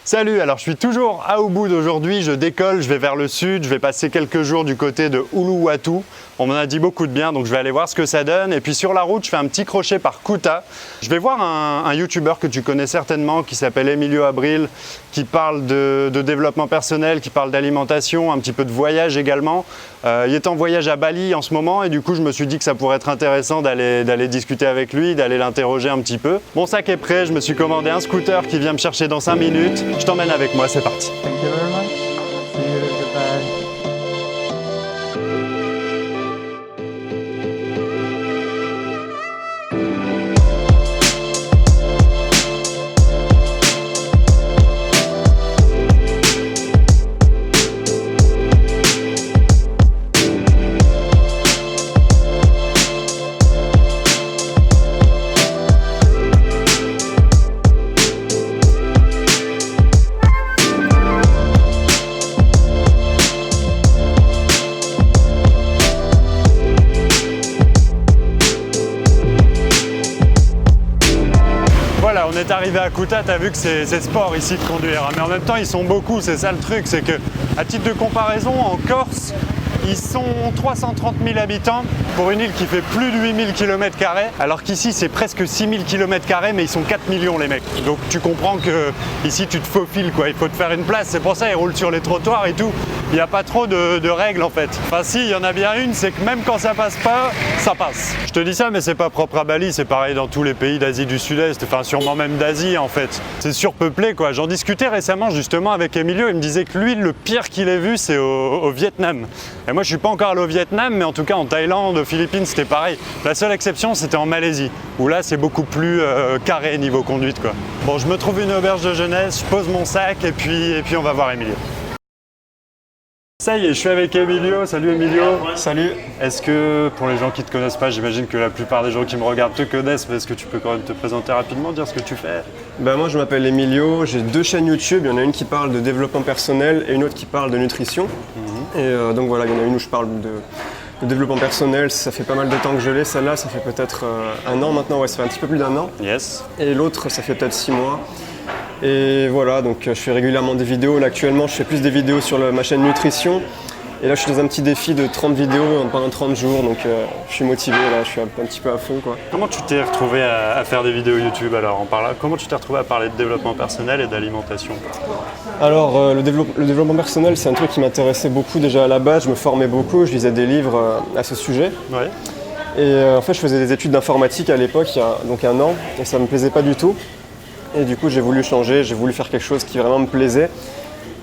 Salut, alors je suis toujours à Ubud aujourd'hui, je décolle, je vais vers le sud, je vais passer quelques jours du côté de Uluwatu. On m'en a dit beaucoup de bien, donc je vais aller voir ce que ça donne. Et puis sur la route, je fais un petit crochet par Kuta. Je vais voir un YouTuber que tu connais certainement qui s'appelle Emilio Abril, qui parle de développement personnel, qui parle d'alimentation, un petit peu de voyage également. Il est en voyage à Bali en ce moment et du coup je me suis dit que ça pourrait être intéressant d'aller discuter avec lui, d'aller l'interroger un petit peu. Mon sac est prêt, je me suis commandé un scooter qui vient me chercher dans 5 minutes. Je t'emmène avec moi, c'est parti. Thank you very much. See you. Goodbye. Voilà, on est arrivé à Kuta, t'as vu que c'est sport ici de conduire, mais en même temps ils sont beaucoup, c'est ça le truc, c'est que à titre de comparaison, en Corse, ils sont 330 000 habitants pour une île qui fait plus de 8000 km², alors qu'ici c'est presque 6000 km², mais ils sont 4 millions les mecs. Donc tu comprends que ici tu te faufiles quoi, il faut te faire une place, c'est pour ça ils roulent sur les trottoirs et tout. Il n'y a pas trop de règles en fait. Enfin si, il y en a bien une, c'est que même quand ça passe pas, ça passe. Je te dis ça, mais c'est pas propre à Bali, c'est pareil dans tous les pays d'Asie du Sud-Est, enfin sûrement même d'Asie en fait. C'est surpeuplé quoi. J'en discutais récemment justement avec Emilio, il me disait que lui, le pire qu'il ait vu, c'est au Vietnam. Et moi je suis pas encore allé au Vietnam, mais en tout cas en Thaïlande, aux Philippines, c'était pareil. La seule exception, c'était en Malaisie, où là c'est beaucoup plus carré niveau conduite quoi. Bon, je me trouve une auberge de jeunesse, je pose mon sac et puis on va voir Emilio. Ça y est, je suis avec Emilio. Salut Emilio. Salut. Est-ce que, pour les gens qui ne te connaissent pas, j'imagine que la plupart des gens qui me regardent te connaissent, mais est-ce que tu peux quand même te présenter rapidement, dire ce que tu fais? Moi je m'appelle Emilio, j'ai 2 chaînes YouTube, il y en a une qui parle de développement personnel et une autre qui parle de nutrition. Et donc voilà, il y en a une où je parle de développement personnel, ça fait pas mal de temps que je l'ai, celle-là ça fait peut-être 1 an maintenant, ouais ça fait un petit peu plus d'1 an. Yes. Et l'autre ça fait peut-être 6 mois. Et voilà, donc je fais régulièrement des vidéos. Là actuellement je fais plus des vidéos sur ma chaîne nutrition. Et là je suis dans un petit défi de 30 vidéos pendant 30 jours, donc je suis motivé, là je suis un petit peu à fond quoi. Comment tu t'es retrouvé à faire des vidéos YouTube alors? Comment tu t'es retrouvé à parler de développement personnel et d'alimentation? Alors le développement personnel c'est un truc qui m'intéressait beaucoup déjà à la base, je me formais beaucoup, je lisais des livres à ce sujet. Ouais. Et en fait je faisais des études d'informatique à l'époque, il y a donc 1 an, et ça me plaisait pas du tout. Et du coup j'ai voulu changer, j'ai voulu faire quelque chose qui vraiment me plaisait.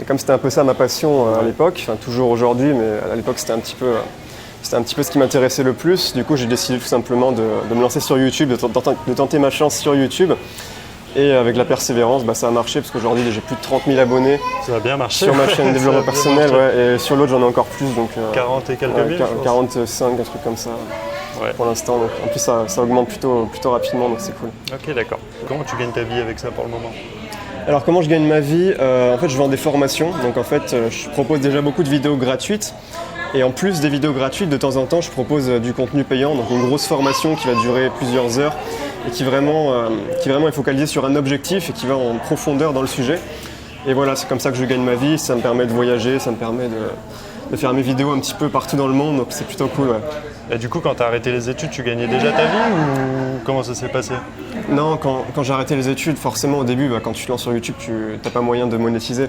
Et comme c'était un peu ça ma passion à l'époque, enfin toujours aujourd'hui, mais à l'époque c'était un petit peu ce qui m'intéressait le plus. Du coup j'ai décidé tout simplement de me lancer sur YouTube, de tenter ma chance sur YouTube. Et avec la persévérance, ça a marché parce qu'aujourd'hui j'ai plus de 30 000 abonnés. Ça a bien marché. Sur ma chaîne développement personnel, ouais, et sur l'autre j'en ai encore plus. Donc, 40 et quelques mille, 45, un truc comme ça. Ouais. Pour l'instant, donc en plus ça augmente plutôt rapidement, donc c'est cool. Ok, d'accord. Comment tu gagnes ta vie avec ça pour le moment? Alors comment je gagne ma vie? En fait je vends des formations, donc en fait je propose déjà beaucoup de vidéos gratuites. Et en plus des vidéos gratuites, de temps en temps je propose du contenu payant, donc une grosse formation qui va durer plusieurs heures et qui vraiment est focalisée sur un objectif et qui va en profondeur dans le sujet. Et voilà, c'est comme ça que je gagne ma vie, ça me permet de voyager, ça me permet de faire mes vidéos un petit peu partout dans le monde, donc c'est plutôt cool. Ouais. Et du coup, quand tu as arrêté les études, tu gagnais déjà ta vie ou comment ça s'est passé? Non, quand j'ai arrêté les études, forcément au début, quand tu te lances sur YouTube, tu n'as pas moyen de monétiser.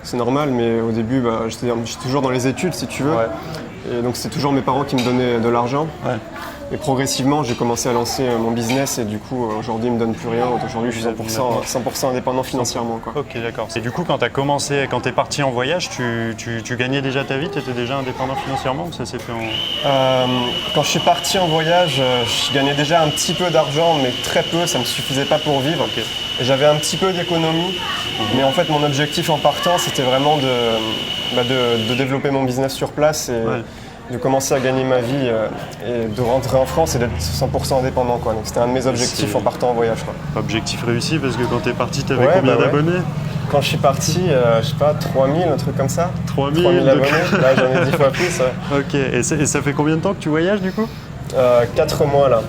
C'est normal, mais au début, j'étais toujours dans les études si tu veux. Ouais. Et donc c'est toujours mes parents qui me donnaient de l'argent. Ouais. Et progressivement, j'ai commencé à lancer mon business et du coup, aujourd'hui, ils ne me donnent plus rien. Aujourd'hui, je suis 100% indépendant financièrement. Quoi. Ok, d'accord. Et du coup, quand tu es parti en voyage, tu gagnais déjà ta vie? Tu étais déjà indépendant financièrement ou ça s'est fait en... Quand je suis parti en voyage, je gagnais déjà un petit peu d'argent, mais très peu, ça ne me suffisait pas pour vivre. Okay. Et j'avais un petit peu d'économie, mais en fait, mon objectif en partant, c'était vraiment de développer mon business sur place. Et, ouais. De commencer à gagner ma vie et de rentrer en France et d'être 100% indépendant. Quoi. Donc c'était un de mes objectifs en partant en voyage. Quoi. Objectif réussi parce que quand t'es parti, t'avais combien d'abonnés? Quand je suis parti, je sais pas, 3000, un truc comme ça. 3000 abonnés, là j'en ai 10 fois plus. Ouais. Ok, et ça fait combien de temps que tu voyages du coup? 4 mois là.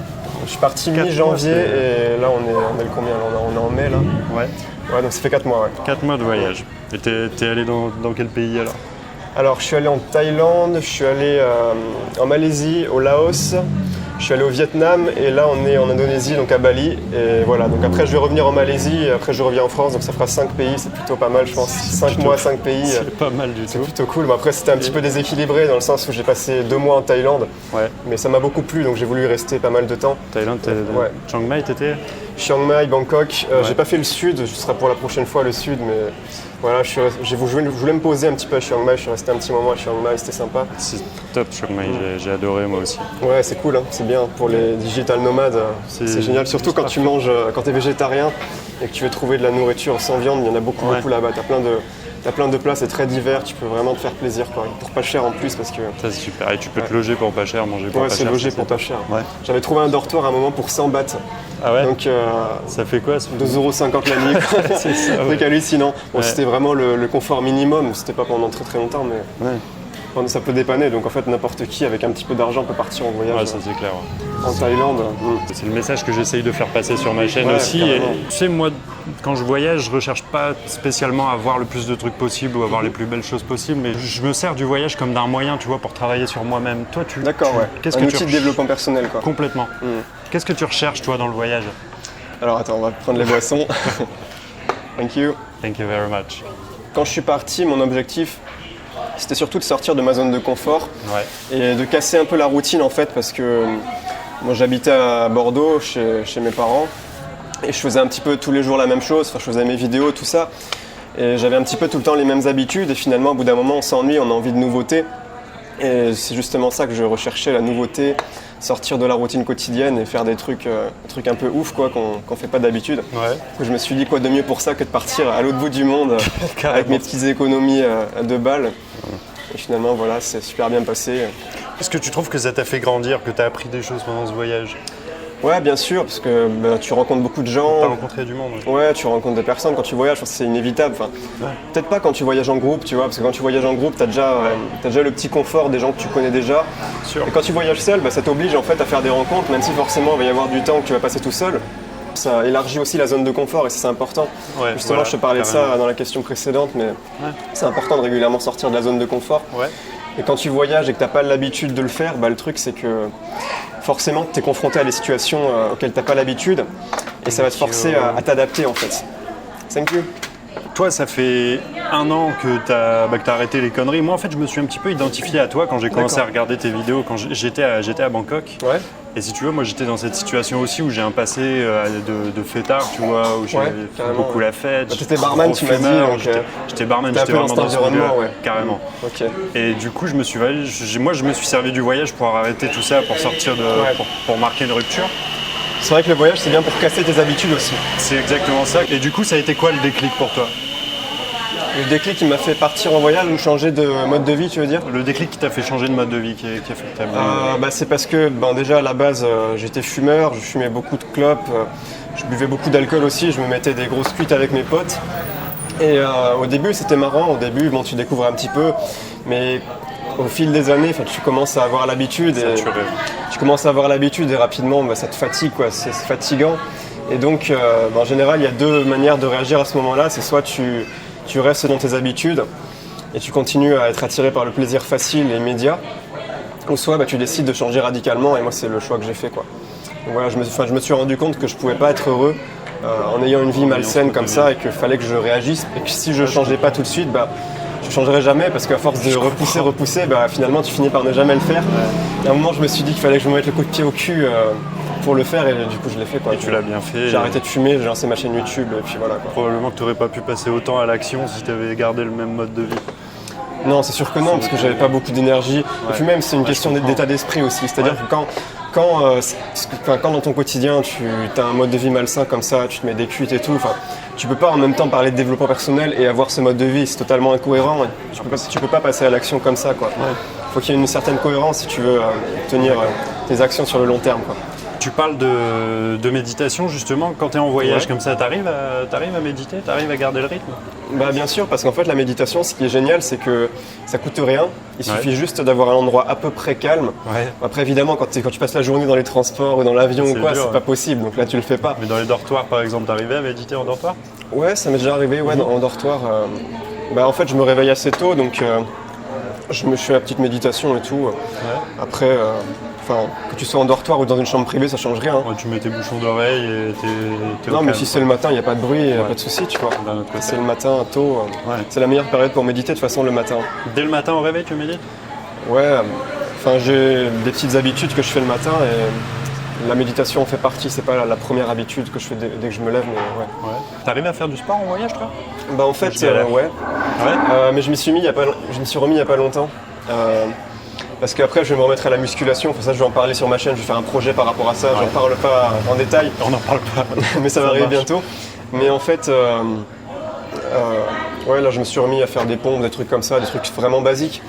Je suis parti mi-janvier et là on est le combien? On est en mai là. Ouais. Ouais, donc ça fait 4 mois, ouais. 4 mois de voyage. Et t'es allé dans quel pays alors? Alors, je suis allé en Thaïlande, je suis allé en Malaisie, au Laos, je suis allé au Vietnam et là on est en Indonésie, donc à Bali. Et voilà, donc après je vais revenir en Malaisie et après je reviens en France, donc ça fera 5 pays, c'est plutôt pas mal je pense. 5 mois, 5 pays. C'est pas mal du C'est tout. plutôt cool. Bon, après c'était un petit peu déséquilibré dans le sens où j'ai passé 2 mois en Thaïlande, Ouais. mais ça m'a beaucoup plu donc j'ai voulu y rester pas mal de temps. Thaïlande, Ouais. Chiang Mai, t'étais? Chiang Mai, Bangkok, Ouais. j'ai pas fait le sud, ce sera pour la prochaine fois le sud, mais voilà, je voulais me poser un petit peu à Chiang Mai, je suis resté un petit moment à Chiang Mai, c'était sympa. C'est top Chiang Mai, j'ai adoré moi aussi. Ouais, c'est cool, hein, c'est bien pour les digital nomades, c'est génial, surtout quand tu manges, quand tu es végétarien et que tu veux trouver de la nourriture sans viande, il y en a beaucoup, Ouais. beaucoup là-bas, t'as plein de plats, c'est très divers, tu peux vraiment te faire plaisir, quoi. Pour pas cher en plus parce que Ça c'est super. Et tu peux te loger pour pas cher, manger pour ouais, pas c'est cher. logé ça, pour c'est pas top. cher. Ouais. J'avais trouvé un dortoir à un moment pour 100 bahts, Ah ouais? donc Ça fait quoi? 2,50 € la nuit, quoi. C'est ça, Un truc hallucinant. Bon, Ouais. c'était vraiment le confort minimum, c'était pas pendant très très longtemps, mais Ouais. ça peut dépanner. Donc en fait, n'importe qui avec un petit peu d'argent peut partir en voyage Ouais, ça c'est clair. Ouais. en Thaïlande. C'est le message que j'essaye de faire passer sur ma chaîne Ouais, aussi. Et, carrément. tu sais, moi, quand je voyage, je recherche pas spécialement à voir le plus de trucs possible ou à voir les plus belles choses possibles, mais je me sers du voyage comme d'un moyen, tu vois, pour travailler sur moi-même. Toi, D'accord, ouais. Qu'est-ce Un que outil tu de développement personnel, quoi. Complètement. Qu'est-ce que tu recherches, toi, dans le voyage? Alors attends, on va prendre les boissons. Thank you. Thank you very much. Quand je suis parti, mon objectif, c'était surtout de sortir de ma zone de confort Ouais. et de casser un peu la routine en fait, parce que moi j'habitais à Bordeaux chez mes parents et je faisais un petit peu tous les jours la même chose, enfin, je faisais mes vidéos, tout ça. Et j'avais un petit peu tout le temps les mêmes habitudes et finalement au bout d'un moment on s'ennuie, on a envie de nouveautés. Et c'est justement ça que je recherchais, la nouveauté, sortir de la routine quotidienne et faire des trucs un peu ouf quoi, qu'on fait pas d'habitude. Ouais. Je me suis dit quoi de mieux pour ça que de partir à l'autre bout du monde avec mes petites économies à 2 balles. Et finalement voilà, c'est super bien passé. Est-ce que tu trouves que ça t'a fait grandir, que tu as appris des choses pendant ce voyage? Ouais, bien sûr, parce que tu rencontres beaucoup de Tu as gens. rencontré du monde? Ouais, tu rencontres des personnes quand tu voyages, je pense que c'est inévitable. Enfin, peut-être pas quand tu voyages en groupe, tu vois, parce que quand tu voyages en groupe, t'as déjà le petit confort des gens que tu connais déjà. Sûr. Et quand tu voyages seul, ça t'oblige en fait à faire des rencontres, même si forcément il va y avoir du temps que tu vas passer tout seul. Ça élargit aussi la zone de confort et ça, c'est important. Ouais, Justement, voilà, je te parlais de carrément. ça dans la question précédente, mais c'est important de régulièrement sortir de la zone de confort. Ouais. Et quand tu voyages et que tu n'as pas l'habitude de le faire, le truc c'est que forcément tu es confronté à des situations auxquelles tu n'as pas l'habitude et ça va te forcer à t'adapter en fait. Thank you. Toi, ça fait 1 an que tu as arrêté les conneries. Moi, en fait, je me suis un petit peu identifié à toi quand j'ai commencé à D'accord. regarder tes vidéos quand j'étais à Bangkok. Ouais. Et si tu veux, moi, j'étais dans cette situation aussi où j'ai un passé de fêtard, tu vois, où j'ai Ouais, fait carrément, beaucoup ouais. la fête. Bah, t'étais barman, gros tu m'as dit, fumeur, donc, j'étais barman, t'es un j'étais peu dans vraiment cet dans ce milieu, environnement, ouais. carrément. Ok. Et du coup, je me suis servi du voyage pour arrêter tout ça, pour sortir Ouais. pour marquer une rupture. C'est vrai que le voyage c'est bien pour casser tes habitudes aussi. C'est exactement ça. Et du coup, ça a été quoi le déclic pour toi? Le déclic qui m'a fait partir en voyage ou changer de mode de vie, tu veux dire? Le déclic qui t'a fait changer de mode de vie, qui a fait que t'as C'est parce que déjà à la base j'étais fumeur, je fumais beaucoup de clopes, je buvais beaucoup d'alcool aussi, je me mettais des grosses cuites avec mes potes. Et au début c'était marrant, au début tu découvres un petit peu, mais au fil des années tu commences à avoir l'habitude et rapidement ça te fatigue, quoi, c'est fatigant. Et donc en général il y a 2 manières de réagir à ce moment-là, c'est soit tu restes dans tes habitudes et tu continues à être attiré par le plaisir facile et immédiat, ou soit tu décides de changer radicalement, et moi c'est le choix que j'ai fait, quoi. Donc voilà, je me suis rendu compte que je pouvais pas être heureux en ayant une vie malsaine comme ça et qu'il fallait que je réagisse et que si je changeais pas tout de suite, je changerais jamais parce qu'à force de repousser, finalement tu finis par ne jamais le faire. Et à un moment je me suis dit qu'il fallait que je me mette le coup de pied au cul pour le faire et du coup je l'ai fait, quoi. Et tu l'as bien fait. J'ai arrêté de fumer, j'ai lancé ma chaîne YouTube et puis voilà, quoi. Probablement que tu n'aurais pas pu passer autant à l'action si tu avais gardé le même mode de vie. Non, c'est sûr que non, parce que j'avais pas beaucoup d'énergie. Et puis même, c'est une question d'état d'esprit aussi. C'est-à-dire que quand dans ton quotidien, tu as un mode de vie malsain comme ça, tu te mets des cuites et tout, tu peux pas en même temps parler de développement personnel et avoir ce mode de vie. C'est totalement incohérent. Tu peux pas passer à l'action comme ça, quoi. Faut qu'il y ait une certaine cohérence si tu veux tenir tes actions sur le long terme, quoi. Tu parles de méditation justement, quand tu es en voyage Ouais. comme ça, t'arrives à méditer, t'arrives à garder le rythme? Bien sûr, parce qu'en fait la méditation, ce qui est génial, c'est que ça coûte rien. Il Ouais. suffit juste d'avoir un endroit à peu près calme. Ouais. Après évidemment, quand tu passes la journée dans les transports ou dans l'avion ou C'est quoi, dur, c'est ouais. pas possible. Donc là tu le fais pas. Mais dans les dortoirs par exemple, t'arrivais à méditer en dortoir? Ouais, ça m'est déjà arrivé, ouais, en dortoir. En fait, je me réveille assez tôt, donc je fais la petite méditation et tout. Ouais. Après, que tu sois en dortoir ou dans une chambre privée, ça change rien. Ouais, tu mets tes bouchons d'oreille et t'es Non, au mais calme, si c'est le matin, il n'y a pas de bruit, il n'y a pas de souci, tu vois. d'un autre côté. C'est le matin, tôt. Ouais. C'est la meilleure période pour méditer, de toute façon, le matin. Dès le matin au réveil, tu médites? Ouais, j'ai des petites habitudes que je fais le matin et la méditation en fait partie. C'est pas la première habitude que je fais dès que je me lève, mais ouais. Ouais. T'arrives à faire du sport en voyage, toi? En fait, Tu galères. ouais. Ouais. Mais je m'y suis remis il y a pas longtemps. Parce qu'après, je vais me remettre à la musculation. Enfin, ça, je vais en parler sur ma chaîne. Je vais faire un projet par rapport à ça. Ouais. J'en parle pas en détail, On n'en parle pas. mais ça va arriver marche. bientôt. Mais en fait, là, je me suis remis à faire des pompes, des trucs comme ça, des trucs vraiment basiques.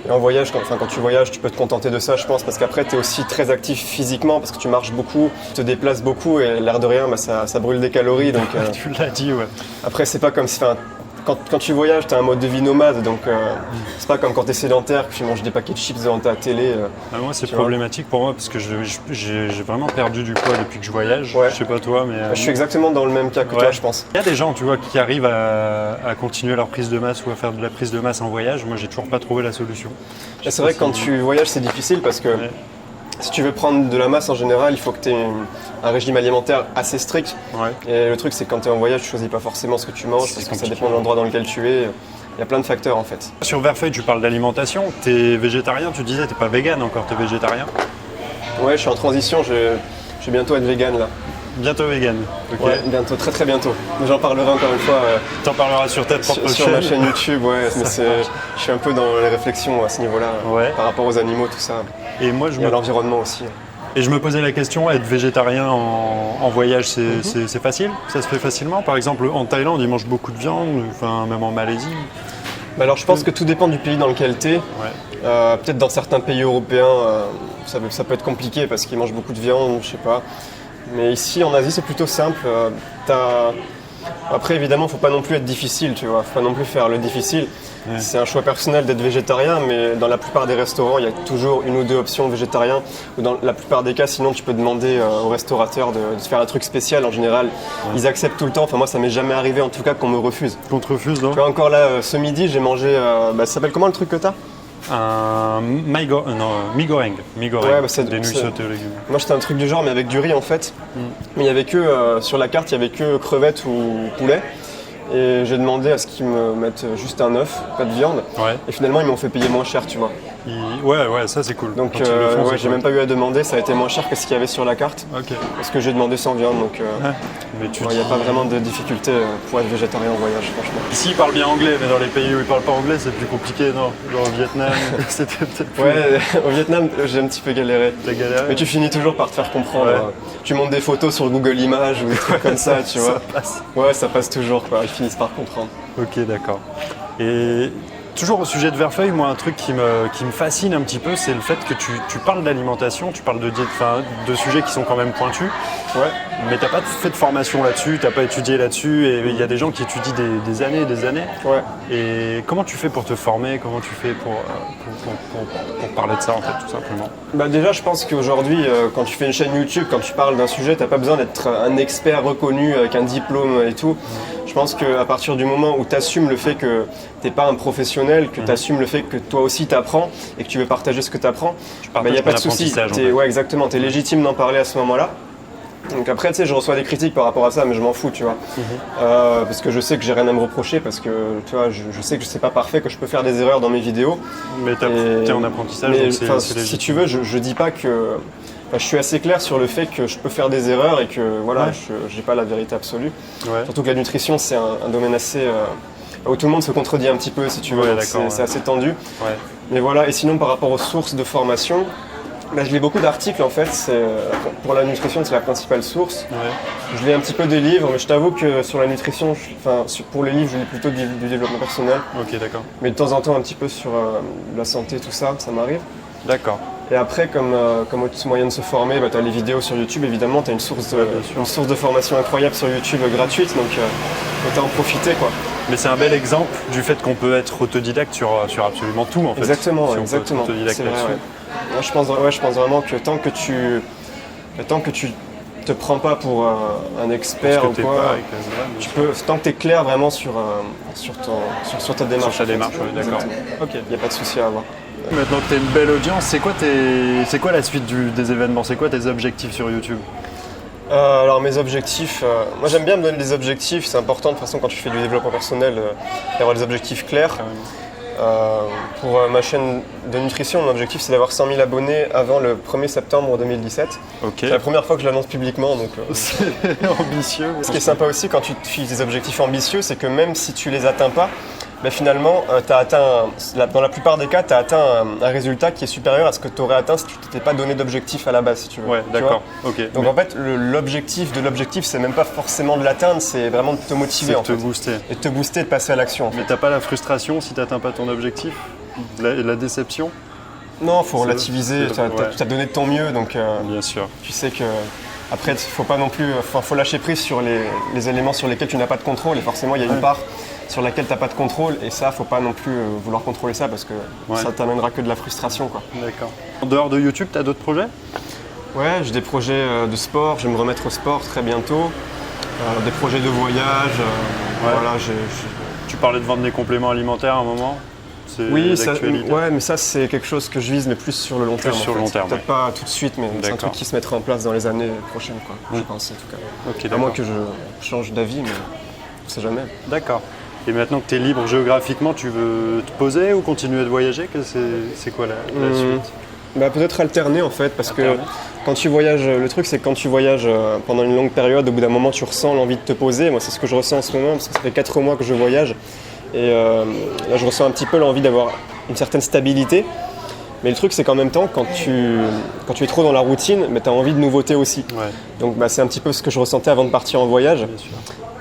Et en voyage, quand tu voyages, tu peux te contenter de ça, je pense, parce qu'après, tu es aussi très actif physiquement, parce que tu marches beaucoup, tu te déplaces beaucoup, et l'air de rien, ça brûle des calories. Donc, Tu l'as dit, ouais. après, c'est pas comme si... Quand tu voyages, tu as un mode de vie nomade, donc c'est pas comme quand tu es sédentaire, que tu manges des paquets de chips devant ta télé. Moi, c'est Tu vois. problématique pour moi parce que j'ai vraiment perdu du poids depuis que je voyage. Ouais. Je sais pas toi, mais. Je suis exactement dans le même cas que Ouais. toi, je pense. Il y a des gens, tu vois, qui arrivent à continuer leur prise de masse ou à faire de la prise de masse en voyage. Moi, j'ai toujours pas trouvé la solution. Et c'est vrai que quand tu voyages, c'est difficile parce que Ouais. si tu veux prendre de la masse en général, il faut que tu aies un régime alimentaire assez strict. Ouais. Et le truc, c'est que quand tu es en voyage, tu choisis pas forcément ce que tu manges C'est parce que ça compliqué. dépend de l'endroit dans lequel tu es. Il y a plein de facteurs en fait. Sur Verfeuille, tu parles d'alimentation. T'es végétarien, tu disais, t'es pas vegan encore, t'es végétarien. Ouais, je suis en transition, je vais bientôt être vegan là. Bientôt vegan. Ok. Ouais, bientôt, très très bientôt. Mais j'en parlerai encore une fois T'en parleras sur ta propre sur chaîne. ma chaîne YouTube. Ouais, mais je suis un peu dans les réflexions à ce niveau-là, Ouais. par rapport aux animaux, tout ça. Et moi, Et à l'environnement aussi. Et je me posais la question, être végétarien en voyage, c'est facile? Ça se fait facilement? Par exemple, en Thaïlande, ils mangent beaucoup de viande, enfin, même en Malaisie. Alors je pense que tout dépend du pays dans lequel tu es. Ouais. Peut-être dans certains pays européens, ça peut être compliqué parce qu'ils mangent beaucoup de viande, je sais pas. Mais ici, en Asie, c'est plutôt simple. Après, évidemment, faut pas non plus être difficile, tu vois. Faut pas non plus faire le difficile. Ouais. C'est un choix personnel d'être végétarien, mais dans la plupart des restaurants, il y a toujours une ou deux options végétariennes. Ou dans la plupart des cas, sinon, tu peux demander au restaurateur de se faire un truc spécial. En général, ils acceptent tout le temps. Enfin, moi, ça m'est jamais arrivé, en tout cas, qu'on me refuse. Qu'on te refuse, non? Tu vois, encore là, ce midi, j'ai mangé. Ça s'appelle comment le truc que t'as? Un mi goreng. Mi goreng. Ouais, c'est- des nouilles c'est- sautées aux légumes. Moi, c'était un truc du genre, mais avec du riz en fait. Mais il y avait que sur la carte, il y avait que crevettes ou poulet. Et j'ai demandé à ce qu'ils me mettent juste un œuf, pas de viande. Ouais. Et finalement, ils m'ont fait payer moins cher, tu vois. Ouais, ça c'est cool. Donc, Quand ils le font, c'est j'ai cool. même pas eu à demander. Ça a été moins cher que ce qu'il y avait sur la carte. Ok. Parce que j'ai demandé sans viande. Donc, Ouais. Mais tu il n'y a dis- pas vraiment de difficulté pour être végétarien en voyage, franchement. Ici, ils parlent bien anglais, mais dans les pays où ils parlent pas anglais, c'est plus compliqué, non? Genre au Vietnam, c'était peut-être plus. Ouais, au Vietnam, j'ai un petit peu galéré. T'as galéré. Mais tu finis toujours par te faire comprendre. Ouais. Tu montes des photos sur Google Images ou des trucs comme ça, tu vois. Ça passe. Ouais, ça passe toujours, quoi. Ils finissent par comprendre. Ok, d'accord. Et toujours au sujet de Verfeuille, moi, un truc qui me fascine un petit peu, c'est le fait que tu parles d'alimentation, tu parles de sujets qui sont quand même pointus, Ouais. mais t'as pas fait de formation là-dessus, t'as pas étudié là-dessus, et il y a des gens qui étudient des années et des années. Ouais. Et comment tu fais pour te former? Comment tu fais pour parler de ça, en fait, tout simplement? Bah déjà, je pense qu'aujourd'hui, quand tu fais une chaîne YouTube, quand tu parles d'un sujet, t'as pas besoin d'être un expert reconnu avec un diplôme et tout. Je pense qu'à partir du moment où tu assumes le fait que t'es pas un professionnel, que tu assumes le fait que toi aussi t'apprends et que tu veux partager ce que tu apprends, il n'y a pas de souci. Ouais, exactement, tu es légitime d'en parler à ce moment-là. Donc après, tu sais, je reçois des critiques par rapport à ça, mais je m'en fous, tu vois. Parce que je sais que j'ai rien à me reprocher, parce que, tu vois, je sais que c'est pas parfait, que je peux faire des erreurs dans mes vidéos. Mais t'es en apprentissage, Mais, donc c'est enfin, légitime. si tu veux, je dis pas que... Enfin, je suis assez clair sur le fait que je peux faire des erreurs et que, voilà, Ouais. je n'ai pas la vérité absolue. Ouais. Surtout que la nutrition, c'est un domaine assez... où tout le monde se contredit un petit peu, si tu veux, Ouais, donc d'accord, c'est ouais. assez tendu. Ouais. Mais voilà, et sinon par rapport aux sources de formation, là, je lis beaucoup d'articles en fait, pour la nutrition c'est la principale source. Ouais. Je lis un petit peu des livres, mais je t'avoue que sur la nutrition, pour les livres, je lis plutôt du développement personnel. Ok, d'accord. Mais de temps en temps un petit peu sur la santé, tout ça, ça m'arrive. D'accord. Et après, comme autre moyen de se former, tu as les vidéos sur YouTube, évidemment, tu as une source de formation incroyable sur YouTube gratuite, donc autant en profiter, quoi. Mais c'est un bel exemple du fait qu'on peut être autodidacte sur absolument tout, en fait. Exactement, Si on peut être exactement. autodidacte C'est vrai, là-dessus. ouais. Moi, je pense vraiment que tant que tu te prends pas pour un expert Parce ou que t'es quoi. pas avec Instagram, Tu peux, tant que tu es clair vraiment sur ta démarche. Sur ta démarche, oui, d'accord. Ok. Il n'y a pas de souci à avoir. Maintenant que tu as une belle audience, c'est quoi la suite des événements? C'est quoi tes objectifs sur YouTube? Alors mes objectifs, moi j'aime bien me donner des objectifs, c'est important de toute façon quand tu fais du développement personnel d'avoir des objectifs clairs. Pour ma chaîne de nutrition, mon objectif c'est d'avoir 100 000 abonnés avant le 1er septembre 2017. Ok. C'est la première fois que je l'annonce publiquement. Donc, C'est ambitieux. ce qui est sympa aussi quand tu te fixes des objectifs ambitieux, c'est que même si tu les atteins pas, ben finalement, dans la plupart des cas, tu as atteint un résultat qui est supérieur à ce que tu aurais atteint si tu t'étais pas donné d'objectif à la base, si tu veux. Ouais, Tu d'accord. vois. Ok. Donc en fait, l'objectif de l'objectif, c'est même pas forcément de l'atteindre, c'est vraiment de te motiver c'est en te fait. booster. Et de te booster, de passer à l'action. En fait. Mais t'as pas la frustration si t'atteins pas ton objectif? La déception? Non, faut C'est- relativiser, tu ouais. as donné de ton mieux, donc Bien sûr. tu sais que après, faut pas non plus, faut lâcher prise sur les éléments sur lesquels tu n'as pas de contrôle, et forcément il y a une part sur laquelle tu n'as pas de contrôle, et ça, faut pas non plus vouloir contrôler ça parce que ça t'amènera que de la frustration, quoi. D'accord. En dehors de YouTube, t'as d'autres projets? Ouais, j'ai des projets de sport, je vais me remettre au sport très bientôt, des projets de voyage, voilà, Tu parlais de vendre des compléments alimentaires à un moment? C'est d'actualité? Ouais, mais ça c'est quelque chose que je vise, mais plus sur le long terme. sur en le fait. long terme, Peut-être pas tout de suite, mais c'est un D'accord. truc qui se mettra en place dans les années prochaines, quoi. Je pense en tout cas. Ok, À moins d'accord. que je change d'avis, mais on sait jamais. D'accord. Et maintenant que tu es libre géographiquement, tu veux te poser ou continuer de voyager? C'est quoi la suite? Bah, peut-être alterner en fait, parce Alterner. que quand tu voyages, le truc c'est que quand tu voyages pendant une longue période, au bout d'un moment tu ressens l'envie de te poser. Moi c'est ce que je ressens en ce moment, parce que ça fait 4 mois que je voyage. Et là je ressens un petit peu l'envie d'avoir une certaine stabilité. Mais le truc c'est qu'en même temps, quand tu es trop dans la routine, tu as envie de nouveauté aussi. Ouais, Donc bah, c'est un petit peu ce que je ressentais avant de partir en voyage. bien sûr.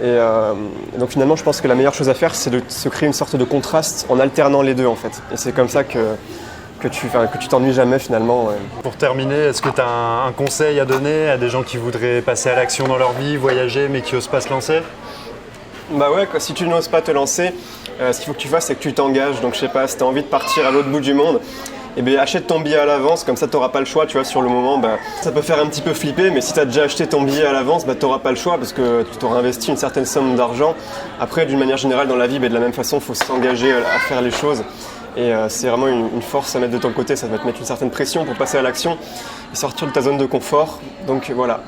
Et donc finalement je pense que la meilleure chose à faire c'est de se créer une sorte de contraste en alternant les deux en fait. Et c'est comme ça que tu t'ennuies jamais finalement. Pour terminer, est-ce que tu as un conseil à donner à des gens qui voudraient passer à l'action dans leur vie, voyager, mais qui n'osent pas se lancer? Bah ouais, si tu n'oses pas te lancer, ce qu'il faut que tu fasses c'est que tu t'engages. Donc je sais pas, si tu as envie de partir à l'autre bout du monde, eh bien, achète ton billet à l'avance, comme ça tu n'auras pas le choix, tu vois, sur le moment, ça peut faire un petit peu flipper, mais si tu as déjà acheté ton billet à l'avance, tu n'auras pas le choix parce que tu t'auras investi une certaine somme d'argent. Après, d'une manière générale, dans la vie, de la même façon, il faut s'engager à faire les choses. Et c'est vraiment une force à mettre de ton côté, ça va te mettre une certaine pression pour passer à l'action et sortir de ta zone de confort. Donc voilà.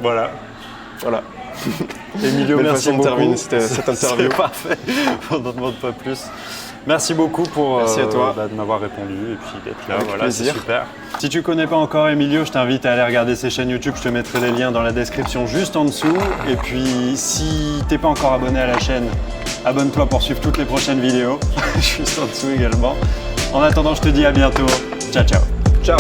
Voilà. Voilà. Emilio, Belle merci façon de beaucoup. terminer cette interview. C'est parfait, on n'en demande pas plus. Merci beaucoup pour Merci à toi. De m'avoir répondu et puis d'être là. Avec Voilà, c'est plaisir. super. Si tu connais pas encore Emilio, je t'invite à aller regarder ses chaînes YouTube. Je te mettrai les liens dans la description juste en dessous. Et puis, si t'es pas encore abonné à la chaîne, abonne-toi pour suivre toutes les prochaines vidéos. Juste en dessous également. En attendant, je te dis à bientôt. Ciao, ciao. Ciao.